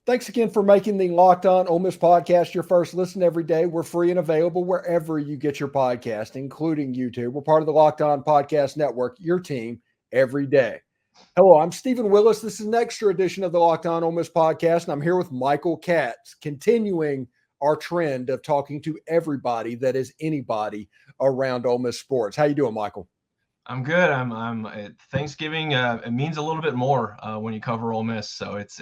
Thanks again for making the Locked On Ole Miss podcast your first listen every day. We're free and available wherever you get your podcast, including YouTube. We're part of the Locked On Podcast Network, your team every day. Hello, I'm Stephen Willis. This is an extra edition of the Locked On Ole Miss podcast, and I'm here with Michael Katz, continuing our trend of talking to everybody that is anybody around Ole Miss sports. How you doing, Michael? I'm good. I'm at Thanksgiving. It means a little bit more when you cover Ole Miss. So it's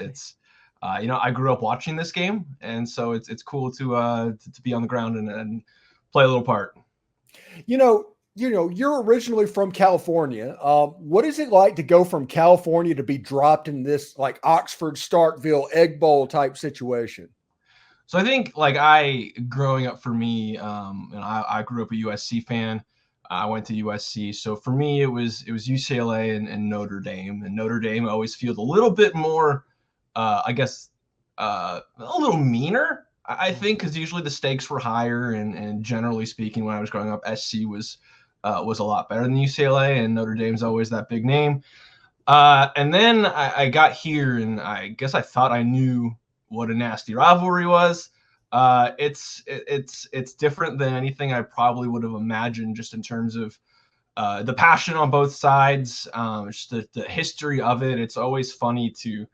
I grew up watching this game, and so it's cool to be on the ground and play a little part. You're originally from California. What is it like to go from California to be dropped in this like Oxford, Starkville, Egg Bowl type situation? So I think growing up for me, and I grew up a USC fan. I went to USC. So for me, it was UCLA and Notre Dame. And Notre Dame always feels a little bit more, a little meaner, I think, because usually the stakes were higher. And generally speaking, when I was growing up, SC was a lot better than UCLA, and Notre Dame's always that big name. And then I got here, and I guess I thought I knew what a nasty rivalry was. It's different than anything I probably would have imagined, just in terms of the passion on both sides, just the history of it. It's always funny to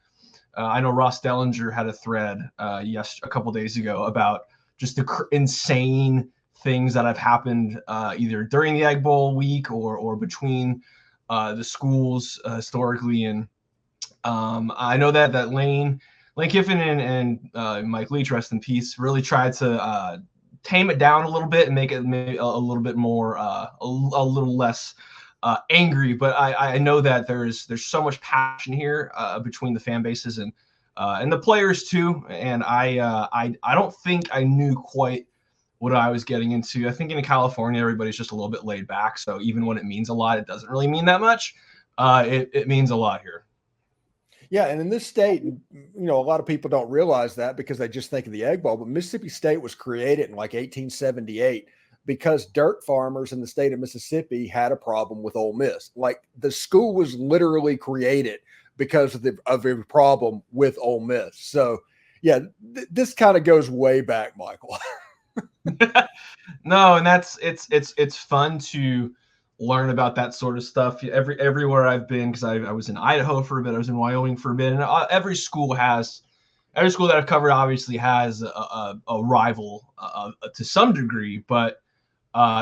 I know Ross Dellinger had a thread a couple days ago about just the insane things that have happened either during the Egg Bowl week or between the schools historically. And I know that Lane Kiffin and Mike Leach, rest in peace, really tried to tame it down a little bit and make it a little bit more, a little less angry. But I know that there's so much passion here between the fan bases and the players too. And I don't think I knew quite what I was getting into. I think in California, everybody's just a little bit laid back. So even when it means a lot, it doesn't really mean that much. It means a lot here. Yeah, and in this state, a lot of people don't realize that because they just think of the Egg Bowl, but Mississippi State was created in like 1878 because dirt farmers in the state of Mississippi had a problem with Ole Miss. Like the school was literally created because of a problem with Ole Miss. So, yeah, this kind of goes way back, Michael. No, and it's fun to learn about that sort of stuff. Everywhere I've been, because I was in Idaho for a bit, I was in Wyoming for a bit, and every school that I've covered obviously has a rival to some degree. But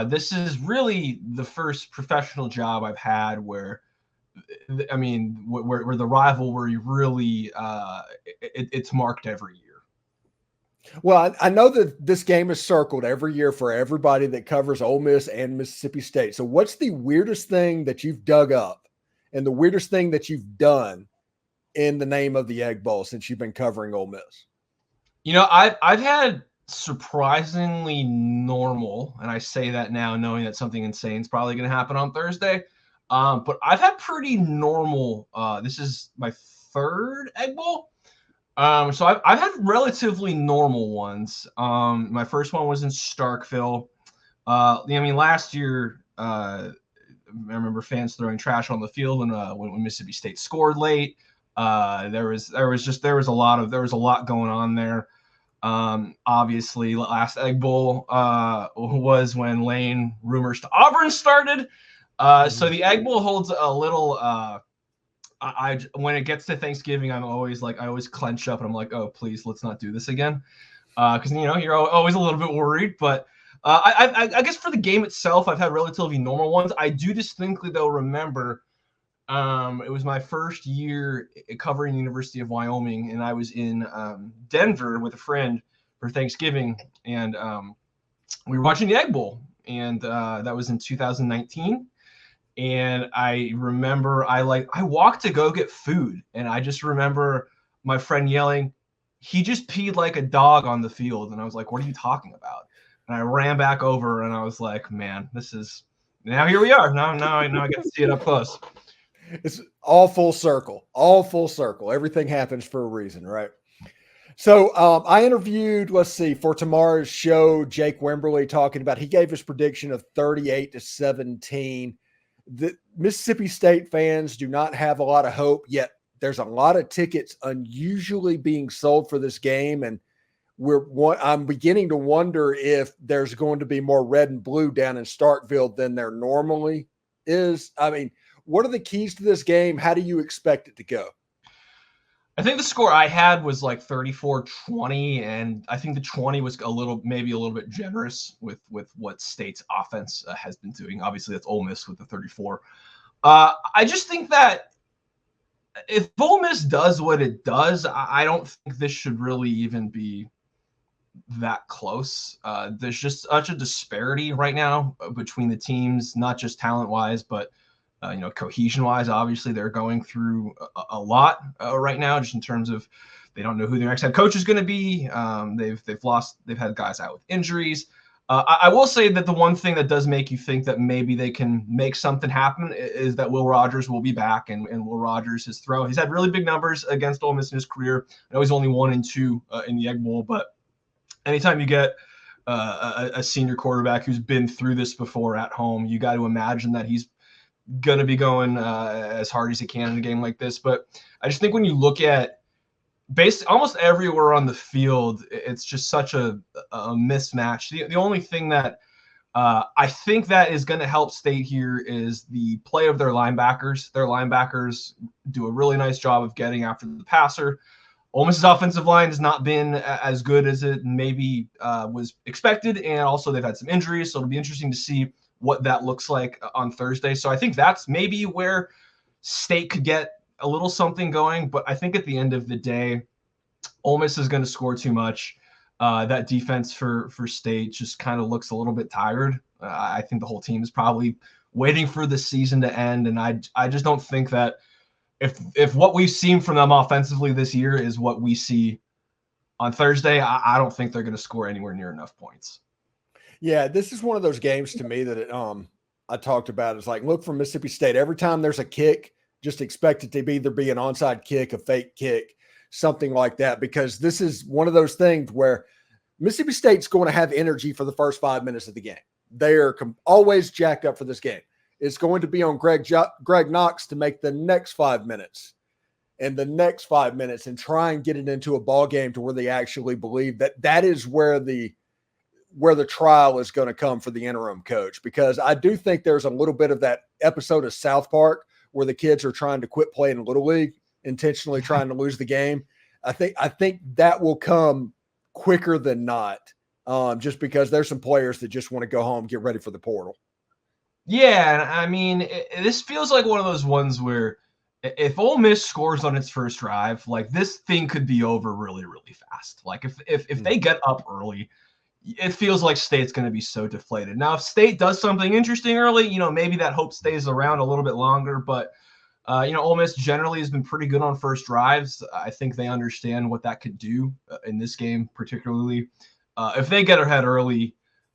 this is really the first professional job I've had where the rivalry really it's marked every year. Well, I know that this game is circled every year for everybody that covers Ole Miss and Mississippi State. So what's the weirdest thing that you've dug up and the weirdest thing that you've done in the name of the Egg Bowl since you've been covering Ole Miss? I've had surprisingly normal, and I say that now knowing that something insane is probably going to happen on Thursday. But I've had pretty normal. This is my third Egg Bowl. So I've had relatively normal ones. My first one was in Starkville. Last year, I remember fans throwing trash on the field when Mississippi State scored late. There was a lot going on there. Obviously, last Egg Bowl was when Lane rumors to Auburn started. So the Egg Bowl holds a little. When it gets to Thanksgiving, I always clench up and I'm like, oh, please, let's not do this again. Because, you're always a little bit worried. But I guess for the game itself, I've had relatively normal ones. I do distinctly, though, remember it was my first year covering University of Wyoming, and I was in Denver with a friend for Thanksgiving. And we were watching the Egg Bowl. And that was in 2019. And I remember I walked to go get food, and I just remember my friend yelling, "He just peed like a dog on the field." And I was like, "What are you talking about?" And I ran back over, and I was like, "Man, now here we are. Now I get to see it up close." It's all full circle. Everything happens for a reason, right? So I interviewed, for tomorrow's show, Jake Wimberly talking about, he gave his prediction of 38-17. The Mississippi State fans do not have a lot of hope, yet there's a lot of tickets unusually being sold for this game, and I'm beginning to wonder if there's going to be more red and blue down in Starkville than there normally is. I mean, what are the keys to this game? How do you expect it to go? I think the score I had was like 34-20, and I think the 20 was maybe a little bit generous with what State's offense has been doing. Obviously, that's Ole Miss with the 34. I just think that if Ole Miss does what it does, I don't think this should really even be that close. There's just such a disparity right now between the teams, not just talent-wise, but cohesion-wise. Obviously, they're going through a lot right now, just in terms of they don't know who their next head coach is going to be. They've had guys out with injuries. I will say that the one thing that does make you think that maybe they can make something happen is that Will Rogers will be back, and Will Rogers, he's had really big numbers against Ole Miss in his career. I know he's only 1-2 in the Egg Bowl, but anytime you get a senior quarterback who's been through this before at home, you got to imagine that he's going to be going as hard as he can in a game like this. But I just think when you look at almost everywhere on the field, it's just such a mismatch. The only thing that I think that is going to help State here is the play of their linebackers. Their linebackers do a really nice job of getting after the passer. Ole Miss's offensive line has not been as good as it maybe was expected, and also they've had some injuries, so it'll be interesting to see what that looks like on Thursday. So I think that's maybe where State could get a little something going, but I think at the end of the day, Ole Miss is going to score too much. That defense for State just kind of looks a little bit tired. I think the whole team is probably waiting for the season to end, and I just don't think that if what we've seen from them offensively this year is what we see on Thursday, I don't think they're going to score anywhere near enough points. Yeah, this is one of those games to me that I talked about. It's like, look for Mississippi State. Every time there's a kick, just expect it to either be an onside kick, a fake kick, something like that, because this is one of those things where Mississippi State's going to have energy for the first 5 minutes of the game. They are always jacked up for this game. It's going to be on Greg Knox to make the next 5 minutes and the next 5 minutes and try and get it into a ball game to where they actually believe that is where the trial is going to come for the interim coach, because I do think there's a little bit of that episode of South Park where the kids are trying to quit playing Little League, intentionally trying to lose the game. I think that will come quicker than not, just because there's some players that just want to go home, get ready for the portal. Yeah, and I mean, this feels like one of those ones where if Ole Miss scores on its first drive, like this thing could be over really, really fast. Like if they get up early, it feels like State's going to be so deflated. Now, if State does something interesting early, maybe that hope stays around a little bit longer. But, Ole Miss generally has been pretty good on first drives. I think they understand what that could do in this game, particularly. If they get ahead early,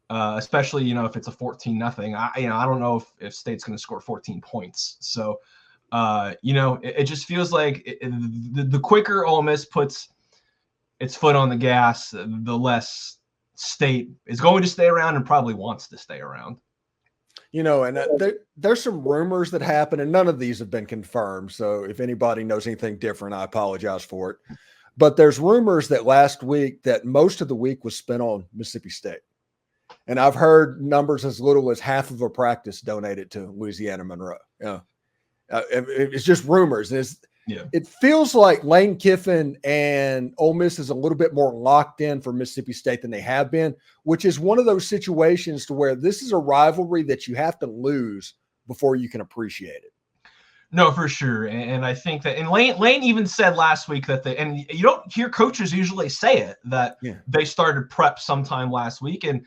especially, if it's a 14-0, I don't know if State's going to score 14 points. So, it just feels like the quicker Ole Miss puts its foot on the gas, the less State is going to stay around and probably wants to stay around. And there's some rumors that happen, and none of these have been confirmed. So if anybody knows anything different, I apologize for it. But there's rumors that last week that most of the week was spent on Mississippi State. And I've heard numbers as little as half of a practice donated to Louisiana Monroe. It's just rumors. It feels like Lane Kiffin and Ole Miss is a little bit more locked in for Mississippi State than they have been, which is one of those situations to where this is a rivalry that you have to lose before you can appreciate it. No, for sure. And I think that, and Lane even said last week that and you don't hear coaches usually say it, that they started prep sometime last week. And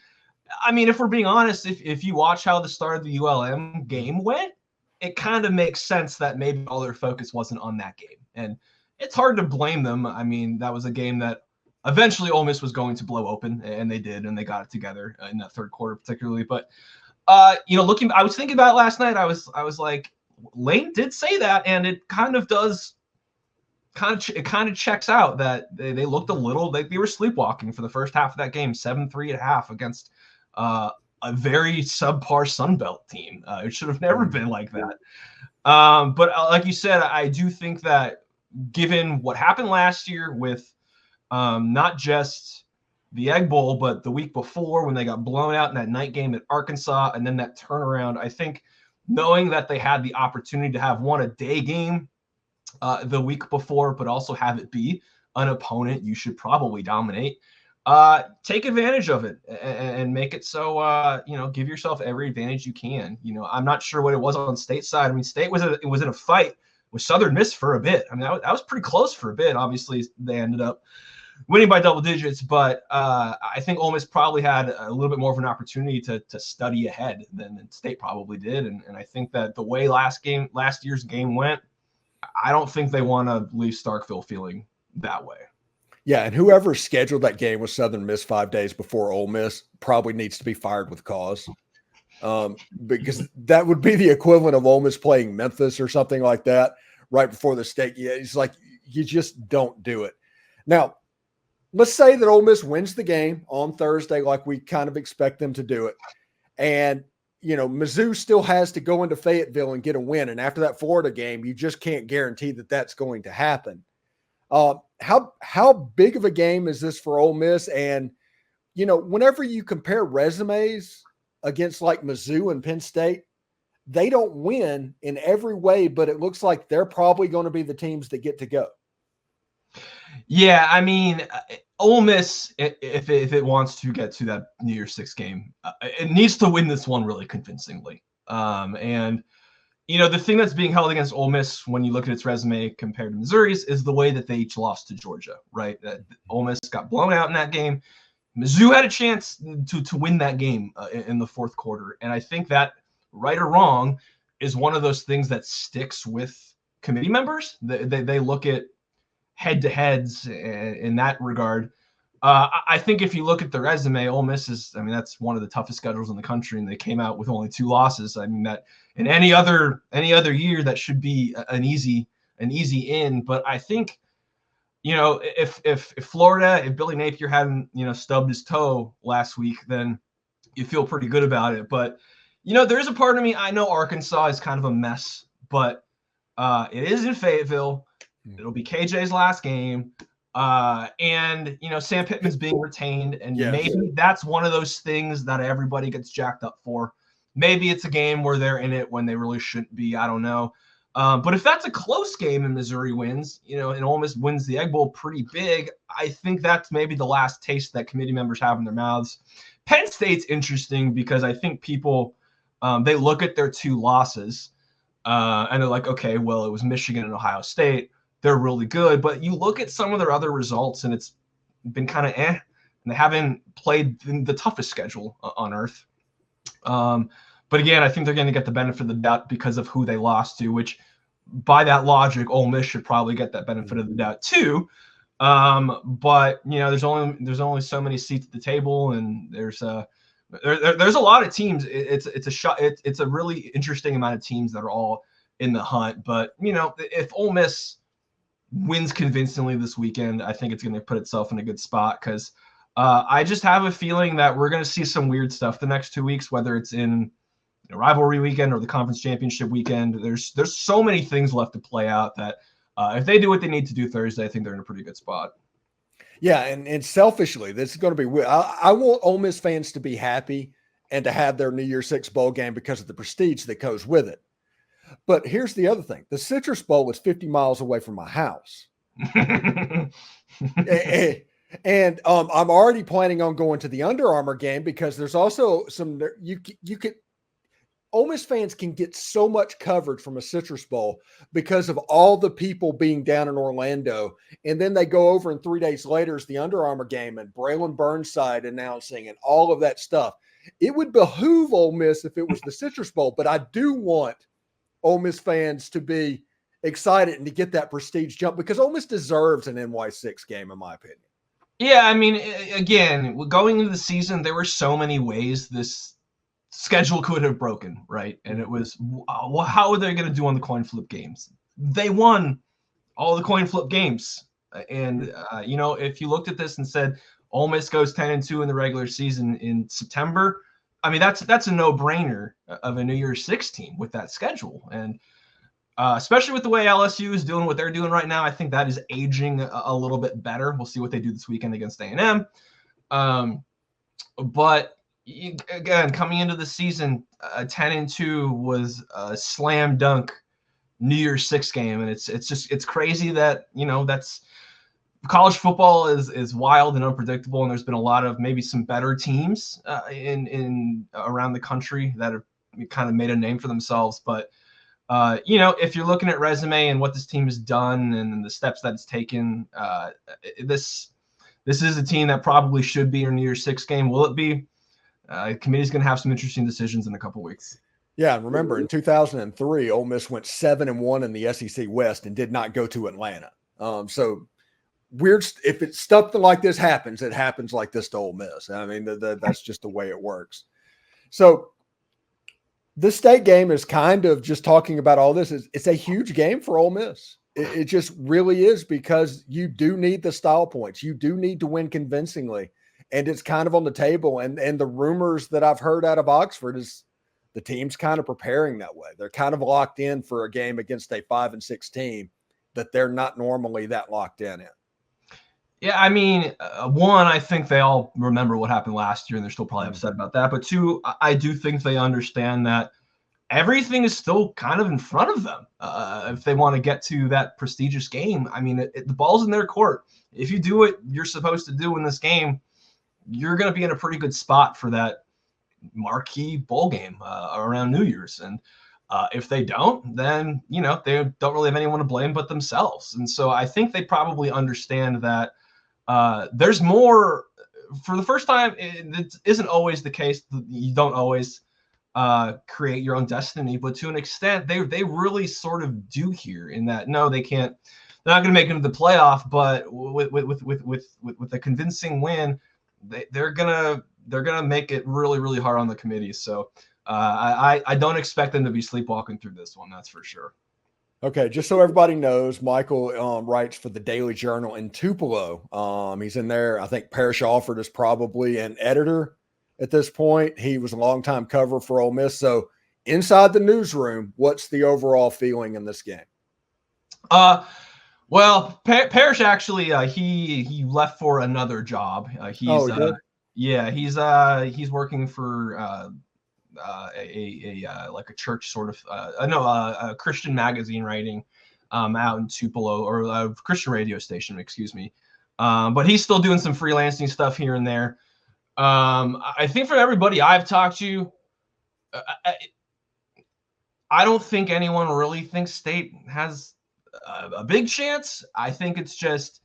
I mean, if we're being honest, if you watch how the start of the ULM game went, it kind of makes sense that maybe all their focus wasn't on that game. And it's hard to blame them. I mean, that was a game that eventually Ole Miss was going to blow open, and they did, and they got it together in that third quarter particularly. But, I was thinking about it last night. I was like, Lane did say that, and it kind of checks out that they looked a little like they were sleepwalking for the first half of that game, 7-3 at half against a very subpar Sun Belt team. It should have never been like that. But like you said, I do think that given what happened last year with not just the Egg Bowl, but the week before when they got blown out in that night game at Arkansas, and then that turnaround, I think knowing that they had the opportunity to have a day game the week before, but also have it be an opponent you should probably dominate, take advantage of it and make it so, give yourself every advantage you can. I'm not sure what it was on State side. I mean, State was in a fight with Southern Miss for a bit. I mean, that was pretty close for a bit. Obviously, they ended up winning by double digits, but I think Ole Miss probably had a little bit more of an opportunity to study ahead than State probably did. And I think that the way last year's game went, I don't think they want to leave Starkville feeling that way. Yeah, and whoever scheduled that game with Southern Miss 5 days before Ole Miss probably needs to be fired with cause, because that would be the equivalent of Ole Miss playing Memphis or something like that right before the state. Yeah, it's like you just don't do it. Now, let's say that Ole Miss wins the game on Thursday like we kind of expect them to do it, and Mizzou still has to go into Fayetteville and get a win, and after that Florida game, you just can't guarantee that that's going to happen. How big of a game is this for Ole Miss? And, whenever you compare resumes against like Mizzou and Penn State, they don't win in every way, but it looks like they're probably going to be the teams that get to go. Yeah, I mean, Ole Miss, if it wants to get to that New Year's 6 game, it needs to win this one really convincingly. And the thing that's being held against Ole Miss when you look at its resume compared to Missouri's is the way that they each lost to Georgia, right? That Ole Miss got blown out in that game. Mizzou had a chance to win that game in the fourth quarter. And I think that, right or wrong, is one of those things that sticks with committee members. They look at head-to-heads in that regard. I think if you look at the resume, Ole Miss that's one of the toughest schedules in the country, and they came out with only 2 losses. I mean, that in any other year, that should be an easy in. But I think, if Florida, if Billy Napier hadn't, stubbed his toe last week, then you feel pretty good about it. But, there's a part of me, I know Arkansas is kind of a mess, but it is in Fayetteville. It'll be KJ's last game. And Sam Pittman's being retained, and yes, maybe that's one of those things that everybody gets jacked up for. Maybe it's a game where they're in it when they really shouldn't be. I don't know. But if that's a close game and Missouri wins, and Ole Miss wins the Egg Bowl pretty big, I think that's maybe the last taste that committee members have in their mouths. Penn State's interesting because I think people they look at their 2 losses and they're like, okay, well, it was Michigan and Ohio State. They're really good, but you look at some of their other results and it's been kind of and they haven't played the toughest schedule on earth. But again, I think they're going to get the benefit of the doubt because of who they lost to, which by that logic, Ole Miss should probably get that benefit of the doubt too. But there's only so many seats at the table, and there's a lot of teams. It's a really interesting amount of teams that are all in the hunt. But if Ole Miss wins convincingly this weekend, I think it's going to put itself in a good spot because I just have a feeling that we're going to see some weird stuff the next 2 weeks, whether it's in rivalry weekend or the conference championship weekend. There's so many things left to play out that if they do what they need to do Thursday, I think they're in a pretty good spot. Yeah, and selfishly, this is going to be weird. I want Ole Miss fans to be happy and to have their New Year's 6 bowl game because of the prestige that goes with it. But here's the other thing. The Citrus Bowl is 50 miles away from my house. and I'm already planning on going to the Under Armour game because there's also some you could Ole Miss fans can get so much coverage from a Citrus Bowl because of all the people being down in Orlando. And then they go over and 3 days later is the Under Armour game and Braylon Burnside announcing and all of that stuff. It would behoove Ole Miss if it was the Citrus Bowl, but I do want Ole Miss fans to be excited and to get that prestige jump because Ole Miss deserves an NY6 game, in my opinion. Yeah, I mean, again, going into the season, there were so many ways this schedule could have broken, right? And it was, how are they going to do on the coin flip games? They won all the coin flip games. And, if you looked at this and said, Ole Miss goes 10-2 in the regular season in September, I mean, that's a no-brainer of a New Year's 6 team with that schedule. And especially with the way LSU is doing what they're doing right now. I think that is aging a little bit better. We'll see what they do this weekend against A&M. But again, coming into the season, 10-2 was a slam dunk New Year's 6 game, and it's crazy that that's college football is wild and unpredictable, and there's been a lot of maybe some better teams in around the country that have kind of made a name for themselves. But if you're looking at resume and what this team has done and the steps that it's taken, this is a team that probably should be in New Year's 6 game. Will it be? Committee's going to have some interesting decisions in a couple weeks. Yeah, and remember in 2003, Ole Miss went 7-1 in the SEC West and did not go to Atlanta. So weird. If it's something like this happens, it happens like this to Ole Miss. I mean, that's just the way it works. So this state game is kind of just talking about all this. It's a huge game for Ole Miss. It just really is, because you do need the style points. You do need to win convincingly. And it's kind of on the table. And the rumors that I've heard out of Oxford is the team's kind of preparing that way. They're kind of locked in for a game against a 5-6 team that they're not normally that locked in. Yeah, I mean, one, I think they all remember what happened last year, and they're still probably upset about that. But two, I do think they understand that everything is still kind of in front of them if they want to get to that prestigious game. I mean, the ball's in their court. If you do what you're supposed to do in this game, you're going to be in a pretty good spot for that marquee bowl game around New Year's. And if they don't, then, they don't really have anyone to blame but themselves. And so I think they probably understand that there's more. For the first time, it isn't always the case. You don't always create your own destiny, but to an extent, they really sort of do here, in that, no, they can't. They're not going to make it into the playoff, but with a convincing win, they're gonna make it really, really hard on the committee. So I don't expect them to be sleepwalking through this one. That's for sure. Okay, just so everybody knows, Michael writes for the Daily Journal in Tupelo. He's in there. I think Parrish Alford is probably an editor at this point. He was a longtime cover for Ole Miss. So inside the newsroom, what's the overall feeling in this game? Well, Parrish actually he left for another job. He's working for like a church sort of a Christian magazine writing out in Tupelo, or a Christian radio station, excuse me. But he's still doing some freelancing stuff here and there. I think for everybody I've talked to, I don't think anyone really thinks State has a big chance. I think it's just,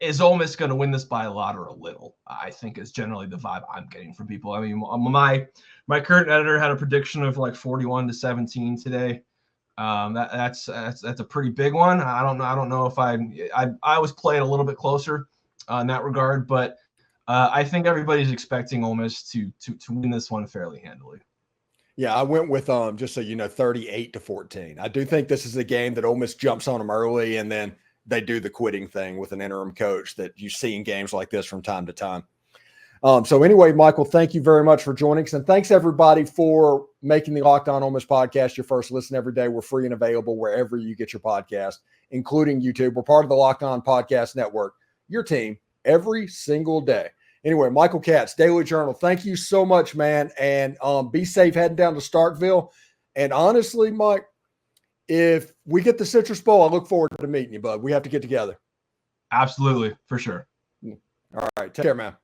is Ole Miss going to win this by a lot or a little? I think is generally the vibe I'm getting from people. I mean, my current editor had a prediction of like 41-17 today. That's a pretty big one. I don't know if I was playing a little bit closer in that regard, but I think everybody's expecting Ole Miss to win this one fairly handily. Yeah, I went with just so you know, 38-14. I do think this is a game that Ole Miss jumps on them early, and then they do the quitting thing with an interim coach that you see in games like this from time to time. So anyway, Michael, thank you very much for joining us, and thanks everybody for making the Locked On Ole Miss podcast your first listen every day. We're free and available wherever you get your podcast, including YouTube. We're part of the Locked On Podcast Network, your team every single day. Anyway, Michael Katz, Daily Journal, thank you so much, man. And be safe heading down to Starkville. And honestly, Mike, if we get the Citrus Bowl, I look forward to meeting you, bud. We have to get together. Absolutely, for sure. All right. Take care, man.